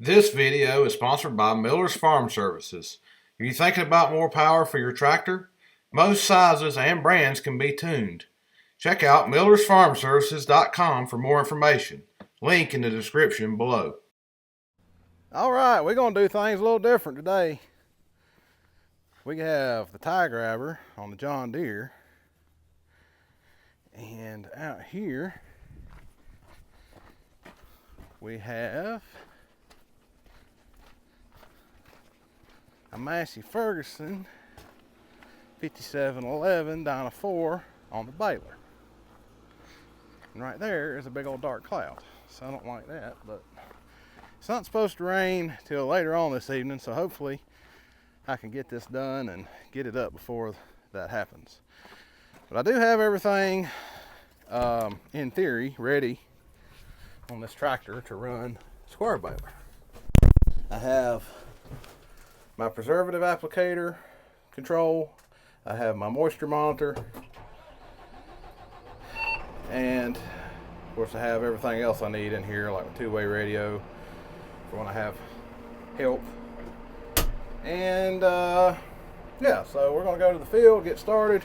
This video is sponsored by Miller's Farm Services. Are you thinking about more power for your tractor? Most sizes and brands can be tuned. Check out millersfarmservices.com for more information. Link in the description below. All right, we're going to do things a little different today. We have the tie grabber on the John Deere. And out here, we have a Massey Ferguson 5711 Dyna 4 on the baler. And right there is a big old dark cloud. So I don't like that, but it's not supposed to rain till later on this evening, so hopefully I can get this done and get it up before that happens. But I do have everything in theory ready on this tractor to run square baler. I have my preservative applicator control, I have my moisture monitor, and of course I have everything else I need in here, like a two-way radio for when I have help. And yeah, so we're going to go to the field, get started.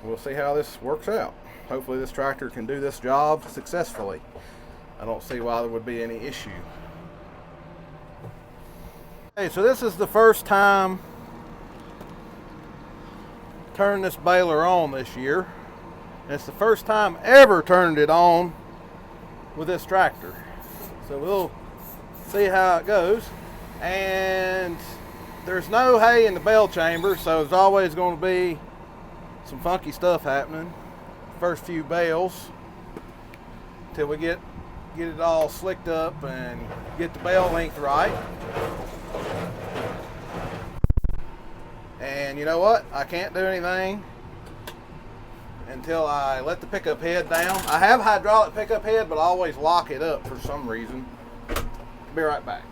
We'll see how this works out. Hopefully this tractor can do this job successfully. I don't see why there would be any issue. Okay, so this is the first time turning this baler on this year. And it's the first time ever turned it on with this tractor. So we'll see how it goes. And there's no hay in the bale chamber, so there's always going to be some funky stuff happening. First few bales till we get it all slicked up and get the bale length right. And you know what? I can't do anything until I let the pickup head down. I have hydraulic pickup head, but I always lock it up for some reason. Be right back.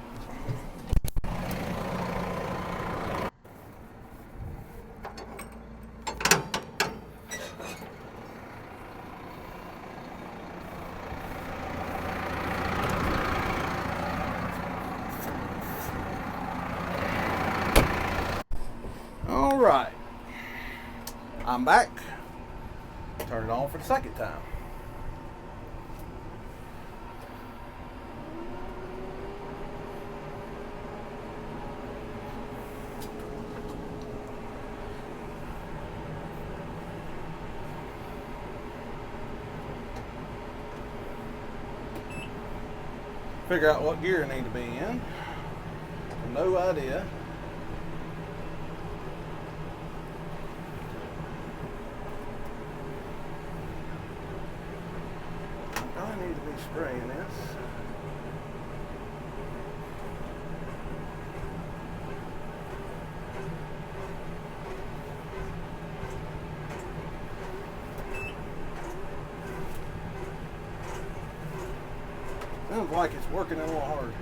All right, I'm back. Turn it on for the second time. Figure out what gear I need to be in. No idea. I need to be spraying this. Sounds like it's working a little hard.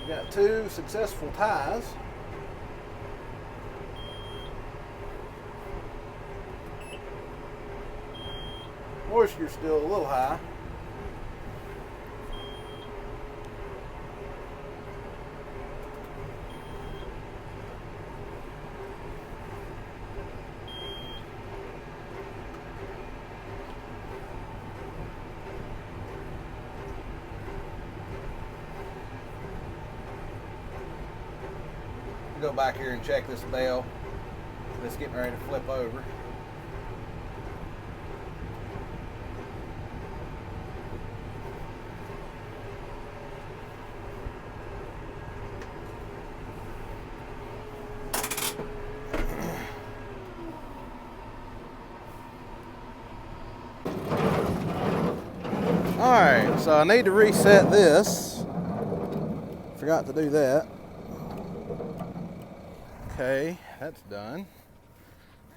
Got two successful ties. Moisture's still a little high. Go back here and check this bale. It's getting ready to flip over. All right, so I need to reset this. Forgot to do that. Okay, that's done.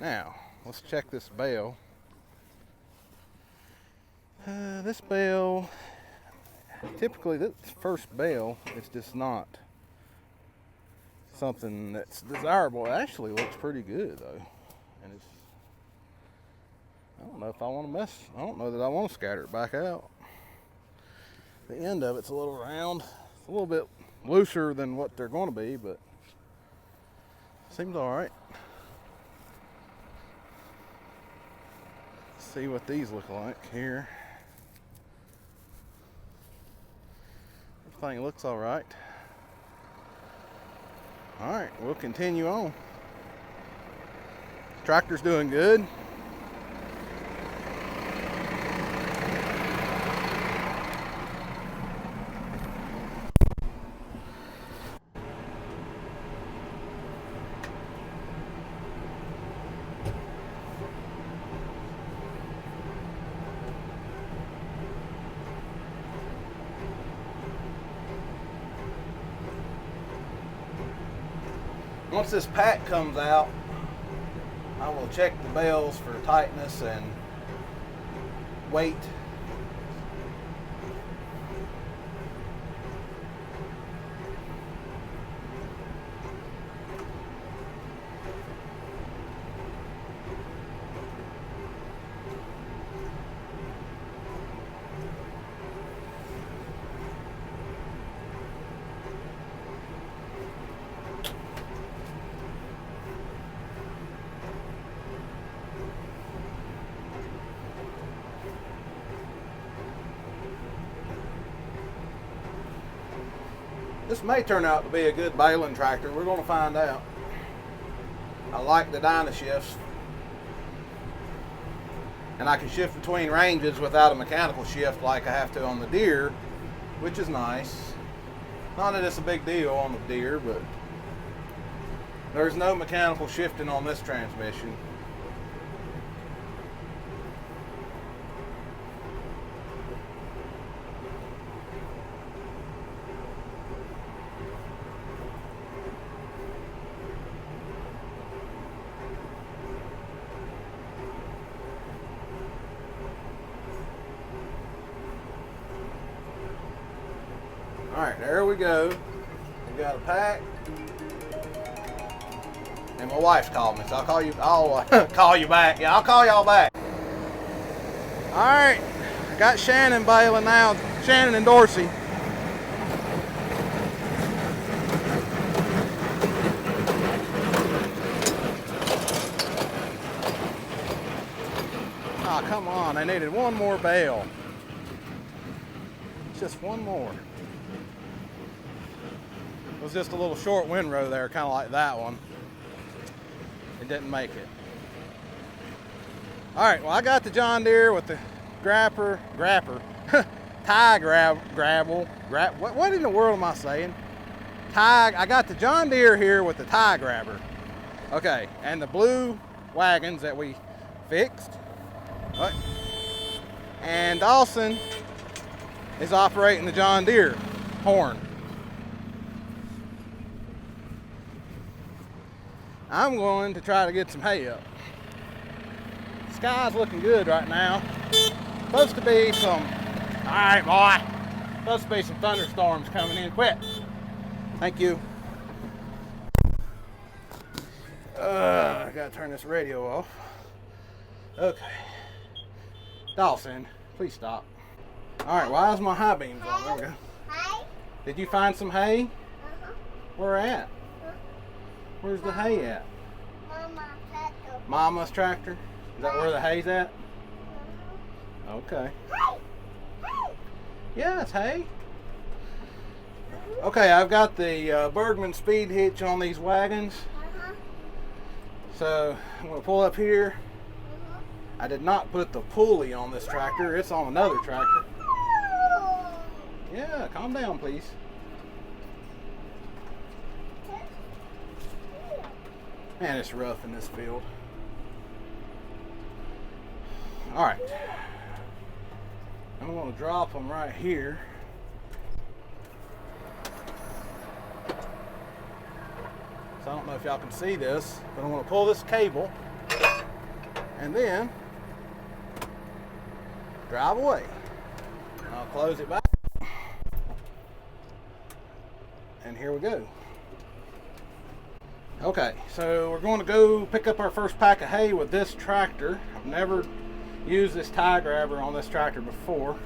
Now, let's check this bale. This bale, typically this first bale, it's just not something that's desirable. It actually looks pretty good though, and it's, I don't know if I want to mess. I don't know that I want to scatter it back out. The end of it's a little round. It's a little bit looser than what they're going to be, but seems all right. Let's see what these look like here. Everything looks all right. All right, we'll continue on. Tractor's doing good. Once this pack comes out, I will check the bales for tightness and weight. This may turn out to be a good baling tractor. We're going to find out. I like the Dyna shifts. And I can shift between ranges without a mechanical shift like I have to on the Deere, which is nice. Not that it's a big deal on the Deere, but there's no mechanical shifting on this transmission. Alright, there we go. We got a pack. And my wife's called me, so I'll call you back. Yeah, I'll call y'all back. Alright, I got Shannon baling now. Shannon and Dorsey. Oh, come on, I needed one more bale. Just one more. It was just a little short windrow there, kind of like that one. It didn't make it. All right, well, I got the John Deere with the grapper, tie grabble, what in the world am I saying? I got the John Deere here with the tie grabber. Okay, and the blue wagons that we fixed. Right. And Dawson is operating the John Deere horn. I'm going to try to get some hay up. Sky's looking good right now. Supposed to be some, all right, boy. Supposed to be some thunderstorms coming in. Quit. Thank you. I gotta turn this radio off. Okay. Dawson, please stop. All right, why is my high beams on? There we go. Hay? Did you find some hay? Where at? Where's the hay at? Mama's tractor. Mama's tractor? Is that where the hay's at? Okay. Hay. Yeah, it's hay. Okay, I've got the Bergman speed hitch on these wagons. So I'm going to pull up here. I did not put the pulley on this tractor. It's on another tractor. Yeah, calm down, please. Man, it's rough in this field. All right. I'm going to drop them right here. So I don't know if y'all can see this, but I'm going to pull this cable and then drive away. I'll close it back, and here we go. Okay, so we're going to go pick up our first pack of hay with this tractor. I've never used this tie grabber on this tractor before.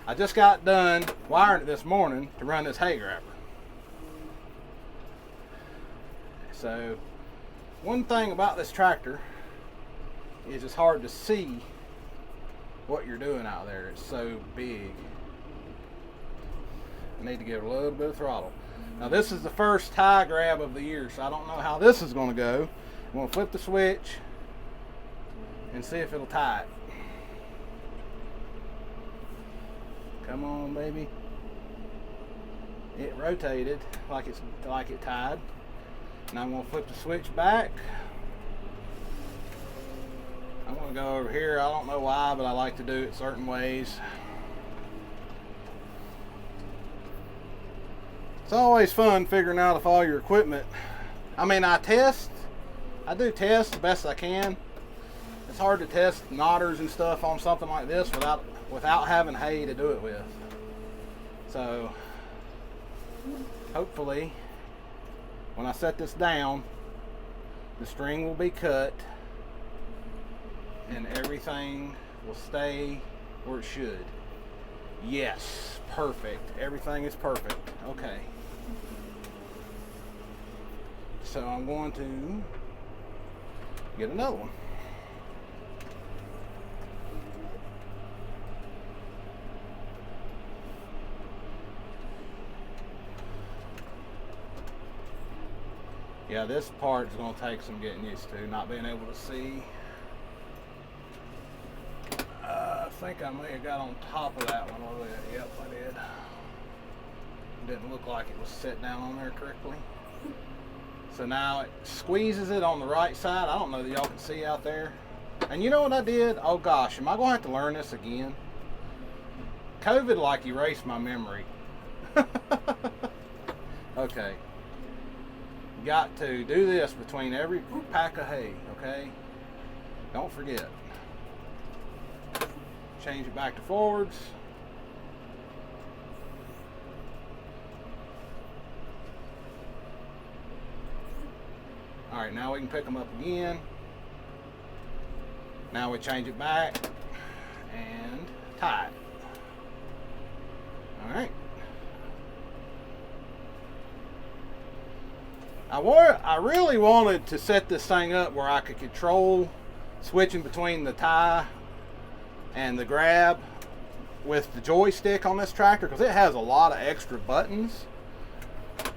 I just got done wiring it this morning to run this hay grabber. So one thing about this tractor is it's hard to see what you're doing out there. It's so big. I need to give it a little bit of throttle. Now this is the first tie grab of the year, so I don't know how this is going to go. I'm going to flip the switch and see if it'll tie it. Come on, baby. It rotated like it tied. Now I'm going to flip the switch back. I'm going to go over here. I don't know why, but I like to do it certain ways. It's always fun figuring out if all your equipment, I mean, I do test the best I can. It's hard to test knotters and stuff on something like this without having hay to do it with. So hopefully when I set this down, the string will be cut and everything will stay where it should. Yes, perfect. Everything is perfect. Okay. So I'm going to get another one. Yeah, this part is going to take some getting used to, not being able to see. I think I may have got on top of that one a little bit. Yep, I did. Didn't look like it was set down on there correctly. So now it squeezes it on the right side. I don't know that y'all can see out there. And you know what I did? Oh gosh, am I going to have to learn this again? COVID like erased my memory. Okay. Got to do this between every pack of hay, okay? Don't forget. Change it back to forwards. All right, now we can pick them up again. Now we change it back and tie it. All right. I really wanted to set this thing up where I could control switching between the tie and the grab with the joystick on this tractor, because it has a lot of extra buttons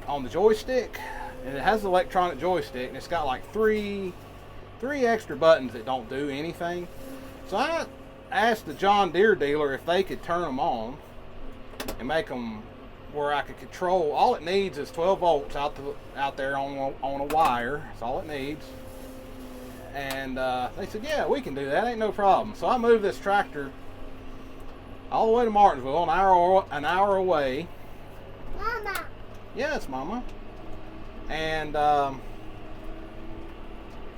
on the joystick, and it has the electronic joystick, and it's got like three extra buttons that don't do anything. So I asked the John Deere dealer if they could turn them on and make them where I could control. All it needs is 12 volts out there on a wire. That's all it needs. And they said, yeah, we can do that, ain't no problem. So I moved this tractor all the way to Martinsville, an hour away. Mama. Yeah, it's Mama. And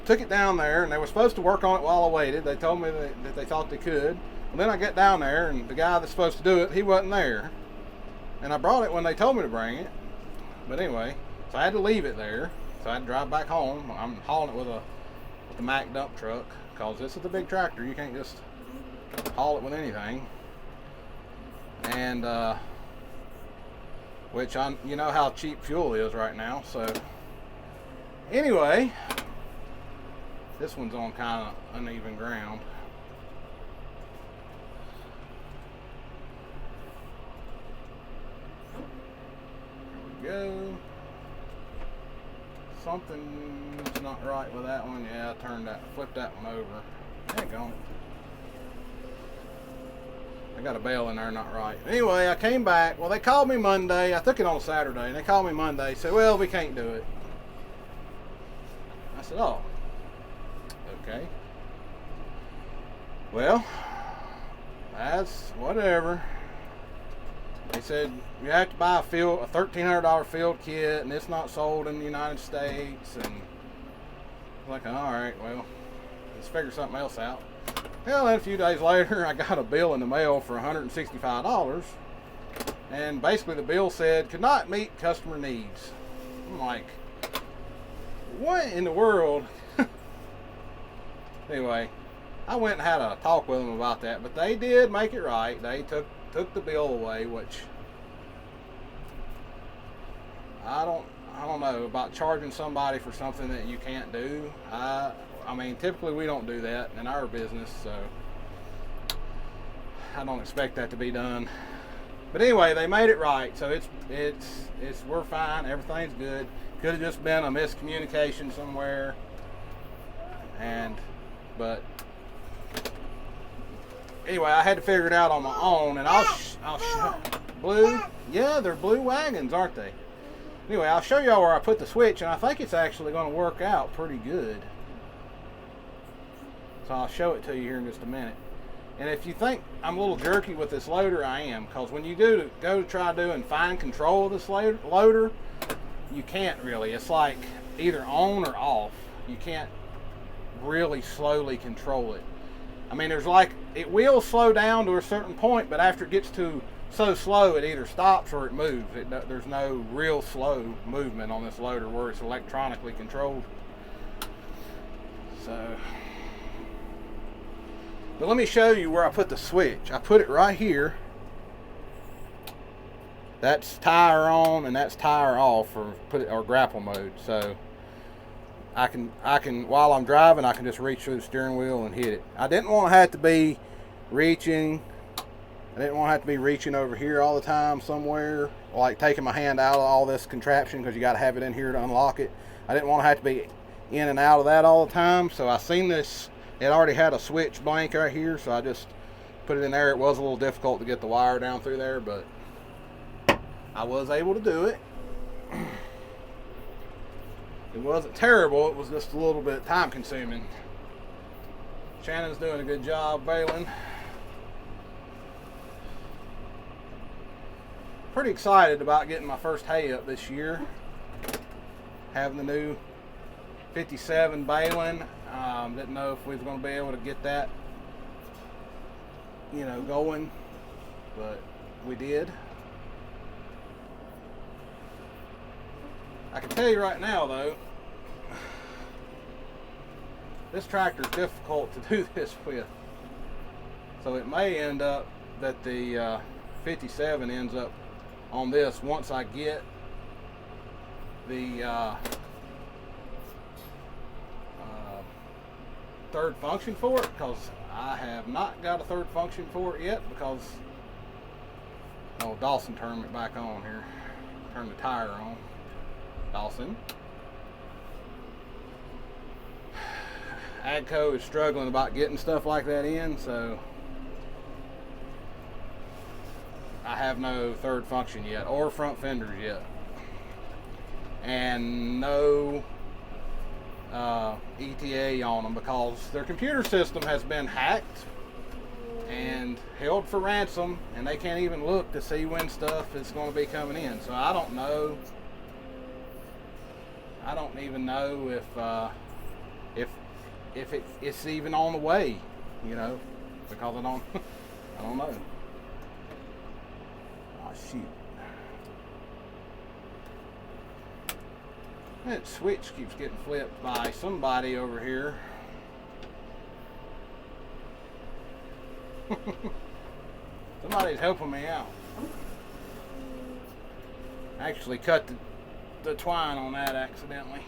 took it down there, and they were supposed to work on it while I waited. They told me that they thought they could. And then I get down there, and the guy that's supposed to do it, he wasn't there. And I brought it when they told me to bring it. But anyway, so I had to leave it there. So I had to drive back home. I'm hauling it with the Mack dump truck, because this is a big tractor. You can't just haul it with anything. And which you know how cheap fuel is right now. So anyway, this one's on kind of uneven ground. There we go. Something's not right with that one. Yeah, I flipped that one over. There you go. I got a bale in there not right. Anyway, I came back. Well, they called me Monday. I took it on Saturday, and they called me Monday. Said, well, we can't do it. I said, oh, okay. Well, that's whatever. They said you have to buy a $1,300 field kit, and it's not sold in the United States. And I'm like, all right, well, let's figure something else out. Well, then a few days later, I got a bill in the mail for $165. And basically the bill said, could not meet customer needs. I'm like, what in the world? Anyway, I went and had a talk with them about that, but they did make it right. They took the bill away, which I don't know about charging somebody for something that you can't do. I mean, typically we don't do that in our business, so I don't expect that to be done. But anyway, they made it right, so we're fine. Everything's good. Could have just been a miscommunication somewhere, but anyway, I had to figure it out on my own, and I'll show blue. Yeah, they're blue wagons, aren't they? Anyway, I'll show y'all where I put the switch, and I think it's actually going to work out pretty good. So I'll show it to you here in just a minute. And if you think I'm a little jerky with this loader, I am, because when you go to try doing fine control of this loader, you can't really. It's like either on or off. You can't really slowly control it. I mean, it will slow down to a certain point, but after it gets to so slow, it either stops or it moves. There's no real slow movement on this loader where it's electronically controlled. But let me show you where I put the switch. I put it right here. That's tire on and that's tire off, or grapple mode. So I can while I'm driving, I can just reach through the steering wheel and hit it. I didn't want to have to be reaching. I didn't want to have to be reaching over here all the time somewhere, like taking my hand out of all this contraption, because you got to have it in here to unlock it. I didn't want to have to be in and out of that all the time. So I seen this. It already had a switch blank right here, so I just put it in there. It was a little difficult to get the wire down through there, but I was able to do it. It wasn't terrible, it was just a little bit time consuming. Shannon's doing a good job baling. Pretty excited about getting my first hay up this year. Having the new 57 baling. Didn't know if we was going to be able to get that, going, but we did. I can tell you right now, though, this tractor is difficult to do this with. So it may end up that the 57 ends up on this once I get the third function for it, because I have not got a third function for it yet, because Dawson turned it back on here. Turn the tire on. Dawson. AGCO is struggling about getting stuff like that in, so I have no third function yet, or front fenders yet, and no ETA on them, because their computer system has been hacked and held for ransom, and they can't even look to see when stuff is going to be coming in. So I don't know. I don't even know if it's even on the way, because I don't know. Oh shoot. That switch keeps getting flipped by somebody over here. Somebody's helping me out. Actually cut the twine on that accidentally.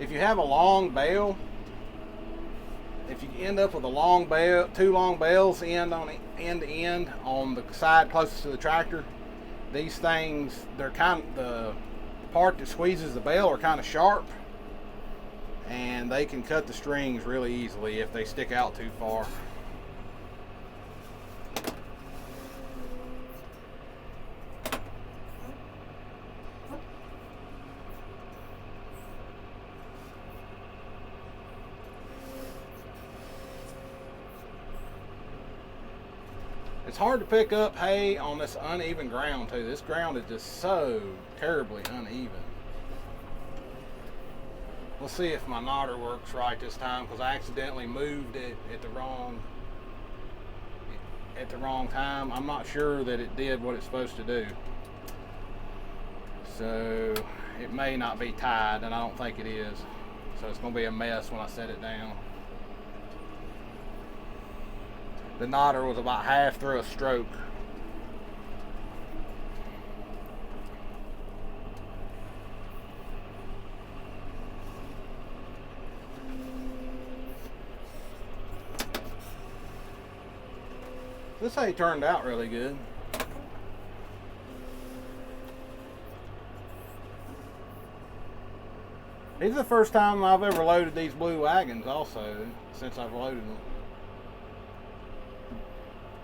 If you have a long bale, if you end up with a long bale, two long bales end to end on the side closest to the tractor, these things, they're the part that squeezes the bale are kind of sharp, and they can cut the strings really easily if they stick out too far. It's hard to pick up hay on this uneven ground too. This ground is just so terribly uneven. We'll see if my knotter works right this time, because I accidentally moved it at the wrong time. I'm not sure that it did what it's supposed to do. So it may not be tied, and I don't think it is. So it's going to be a mess when I set it down. The knotter was about half through a stroke. This hay turned out really good. These are the first time I've ever loaded these blue wagons also, since I've loaded them.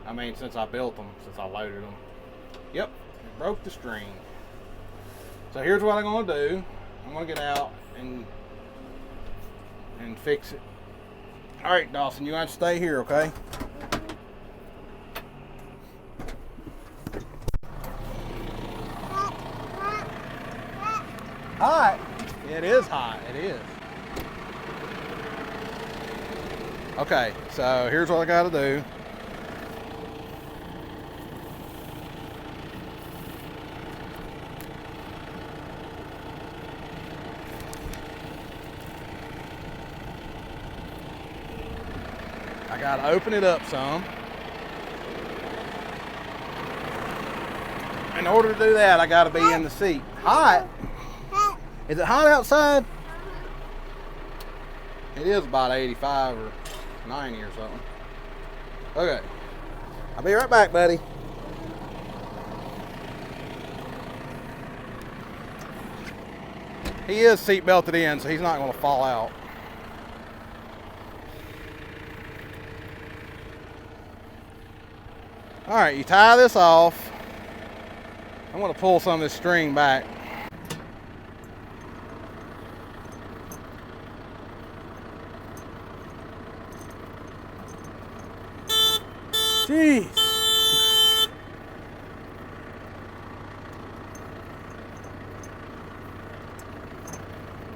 I mean, since I built them, since I loaded them. Yep, it broke the string. So here's what I'm going to do. I'm going to get out and fix it. All right, Dawson, you want to stay here, okay? Hot. It is hot. It is. Okay, so here's what I got to do. I got to open it up some. In order to do that, I got to be in the seat. Hot? Is it hot outside? It is about 85 or 90 or something. Okay. I'll be right back, buddy. He is seat belted in, so he's not going to fall out. All right, you tie this off. I'm going to pull some of this string back. Jeez.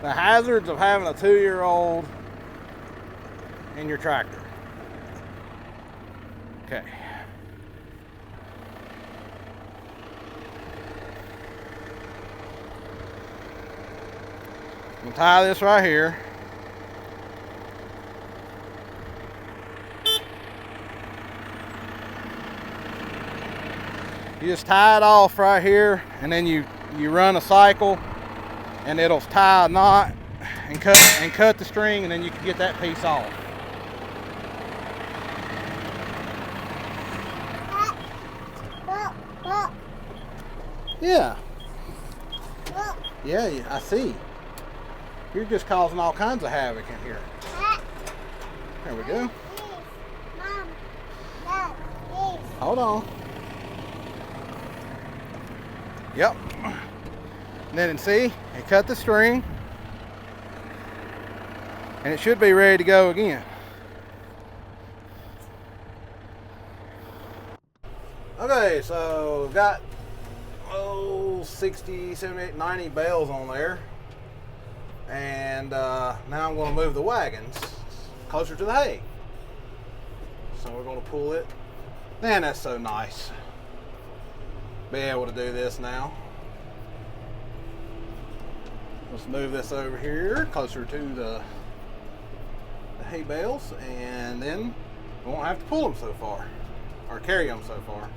The hazards of having a 2-year-old in your tractor. Okay. I'm gonna tie this right here. You just tie it off right here, and then you run a cycle, and it'll tie a knot and cut the string, and then you can get that piece off. Yeah. Yeah, I see. You're just causing all kinds of havoc in here. There we go. Hold on. Yep. And then see, it cut the string, and it should be ready to go again. Okay, so we've got 60, 70, 90 bales on there, and now I'm going to move the wagons closer to the hay. So we're going to pull it. Man, that's so nice. Be able to do this now. Let's move this over here closer to the hay bales, and then we won't have to pull them so far or carry them so far.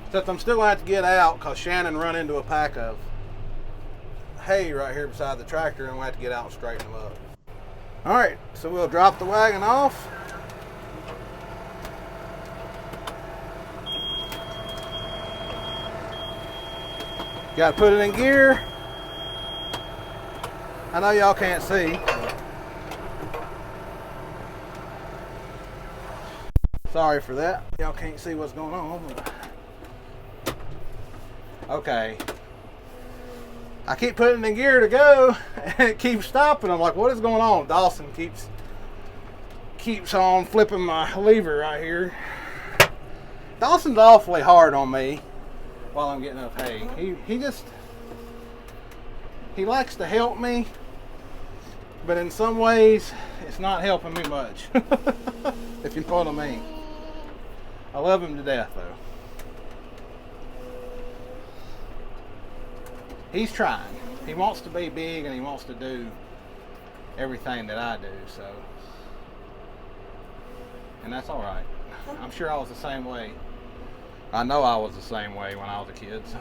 Except I'm still going to have to get out because Shannon run into a pack of hay right here beside the tractor, and we'll have to get out and straighten them up. All right, so we'll drop the wagon off. Got to put it in gear. I know y'all can't see. Sorry for that. Y'all can't see what's going on. Okay. I keep putting it in gear to go, and it keeps stopping. I'm like, what is going on? Dawson keeps on flipping my lever right here. Dawson's awfully hard on me while I'm getting up hay. He likes to help me, but in some ways it's not helping me much. If you know what I mean. I love him to death though. He's trying. He wants to be big and he wants to do everything that I do, so. And that's all right. I'm sure I was the same way. I know I was the same way when I was a kid, so.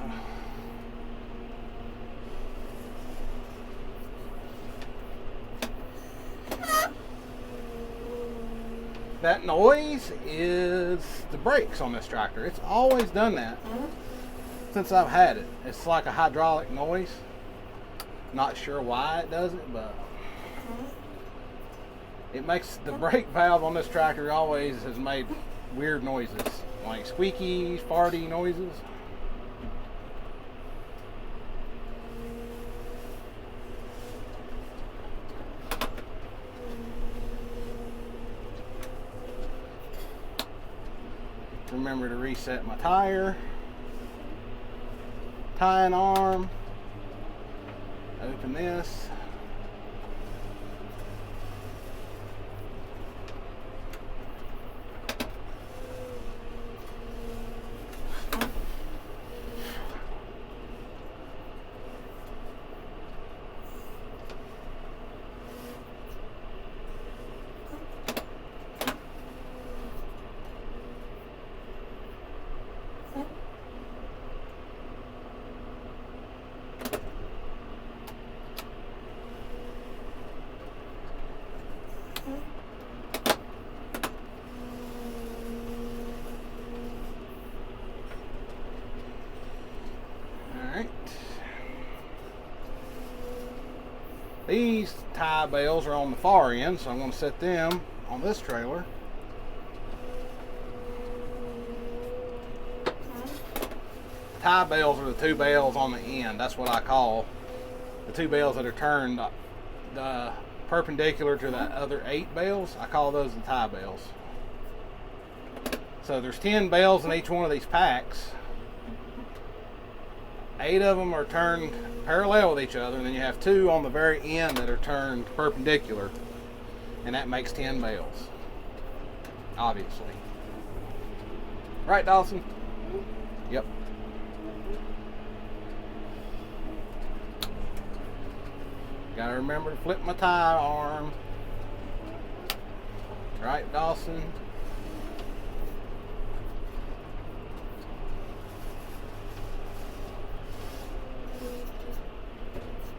That noise is the brakes on this tractor. It's always done that since I've had it. It's like a hydraulic noise. Not sure why it does it, but it makes the brake valve on this tractor always has made weird noises, like squeaky, farty noises. Remember to reset my tire, tying arm, open this. These tie bales are on the far end, so I'm going to set them on this trailer. Tie bales are the two bales on the end. That's what I call the two bales that are turned perpendicular to the other 8 bales. I call those the tie bales. So there's 10 bales in each one of these packs. 8 of them are turned parallel with each other, and then you have 2 on the very end that are turned perpendicular, and that makes 10 bales, obviously. Right, Dawson? Yep. Gotta remember to flip my tie arm. Right, Dawson?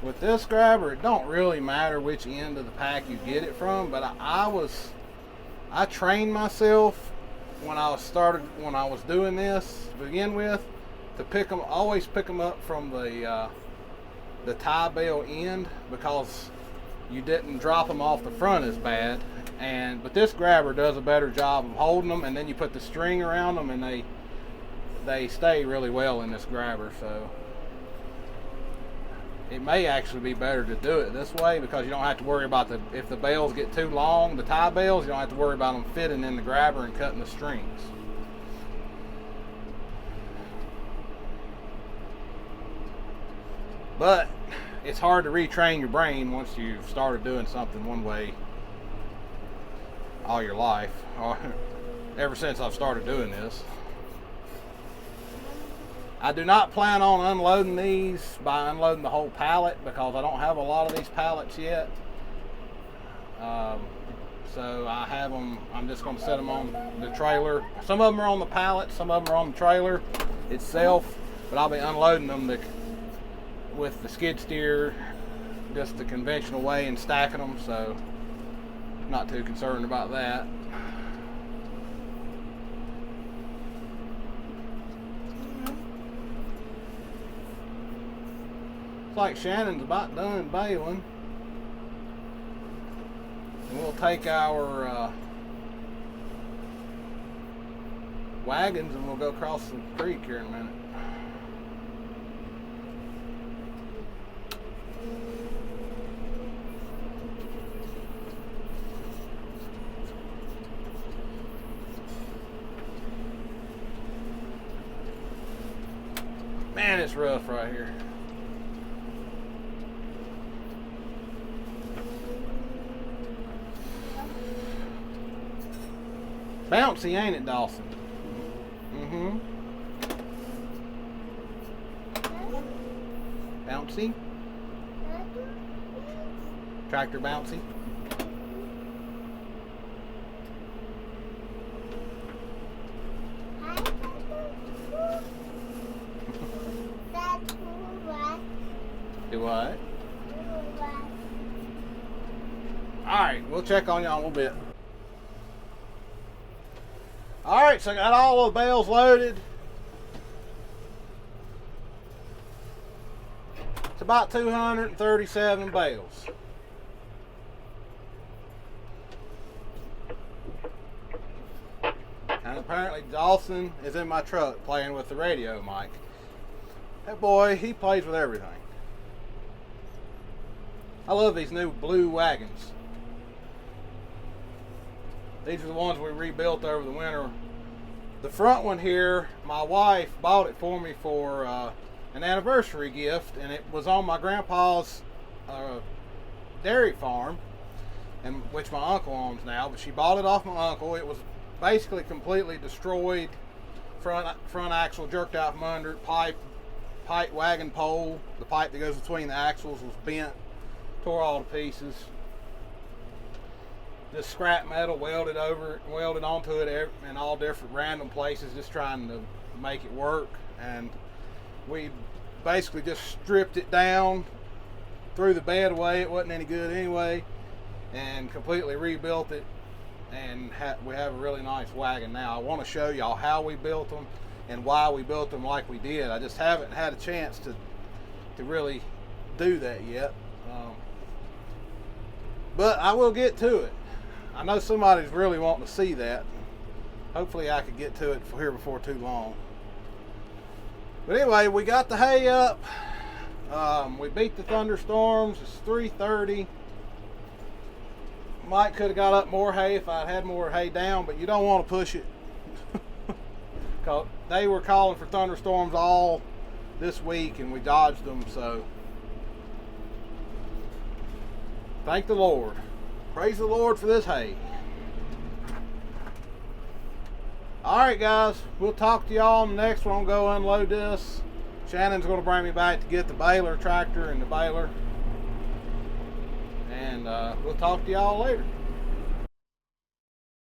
With this grabber, it don't really matter which end of the pack you get it from, but I trained myself when I was doing this to begin with to always pick them up from the tie bale end, because you didn't drop them off the front as bad. But this grabber does a better job of holding them, and then you put the string around them, and they stay really well in this grabber. So it may actually be better to do it this way, because you don't have to worry about if the bales get too long, the tie bales, you don't have to worry about them fitting in the grabber and cutting the strings. But it's hard to retrain your brain once you've started doing something one way all your life, or ever since I've started doing this. I do not plan on unloading these by unloading the whole pallet, because I don't have a lot of these pallets yet. So I have them, I'm just going to set them on the trailer. Some of them are on the pallet, some of them are on the trailer itself, but I'll be unloading them with the skid steer, just the conventional way, and stacking them, so I'm not too concerned about that. It's like Shannon's about done baling, and we'll take our wagons and we'll go across the creek here in a minute. rough right here. Bouncy, ain't it, Dawson? Mm-hmm. Bouncy? Tractor bouncy? Do what? Alright, we'll check on y'all in a little bit. Alright, so I got all the bales loaded. It's about 237 bales. And apparently Dawson is in my truck playing with the radio mic. That boy, he plays with everything. I love these new blue wagons. These are the ones we rebuilt over the winter. The front one here, my wife bought it for me for an anniversary gift, and it was on my grandpa's dairy farm, and which my uncle owns now. But she bought it off my uncle. It was basically completely destroyed. Front axle jerked out from under it. Pipe wagon pole, the pipe that goes between the axles, was bent, tore all to pieces. Just scrap metal welded onto it in all different random places, just trying to make it work. And we basically just stripped it down, threw the bed away, it wasn't any good anyway, and completely rebuilt it. And we have a really nice wagon now. I want to show y'all how we built them and why we built them like we did. I just haven't had a chance to really do that yet. But I will get to it. I know somebody's really wanting to see that. Hopefully I could get to it here before too long. But anyway, we got the hay up. We beat the thunderstorms. It's 3:30. Might could have got up more hay if I had more hay down, but you don't want to push it. Because they were calling for thunderstorms all this week and we dodged them, so thank the Lord. Praise the Lord for this hay. Alright guys, we'll talk to y'all on the next one. I'll go unload this. Shannon's going to bring me back to get the baler tractor and the baler. And we'll talk to y'all later.